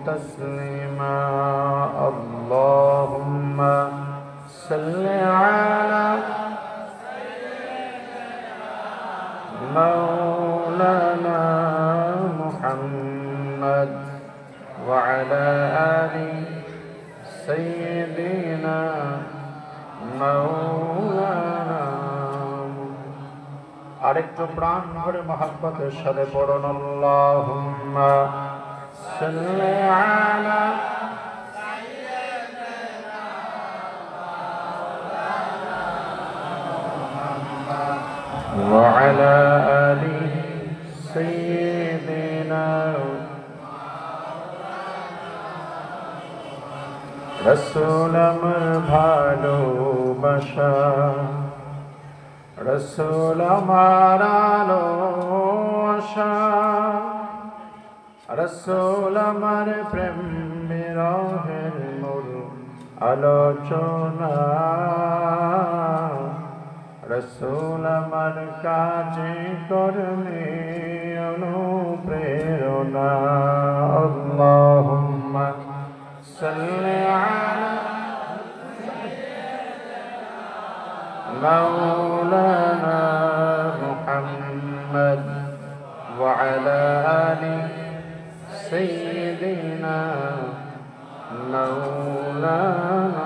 تسليما اللهم صل على مولانا محمد وعلى آل سيدنا مولانا আরেকটু প্রাণ ভরে মহব্বতের সাথে পড়ুন আল্লাহুম্মা সাল্লি আলা ওয়া আলা আলি সাইয়্যিদিনা রাসূল আমার ভালোবাসা রসুল আমার আলো আশা রসুল আমার প্রেম বিরহের মূল আলোচনা রসুল আমার কাজে কর্মে অনুপ্রেরণা আল্লাহুম্মা সাল্লি আলা مولانا محمد وعلى آل سيدنا مولانا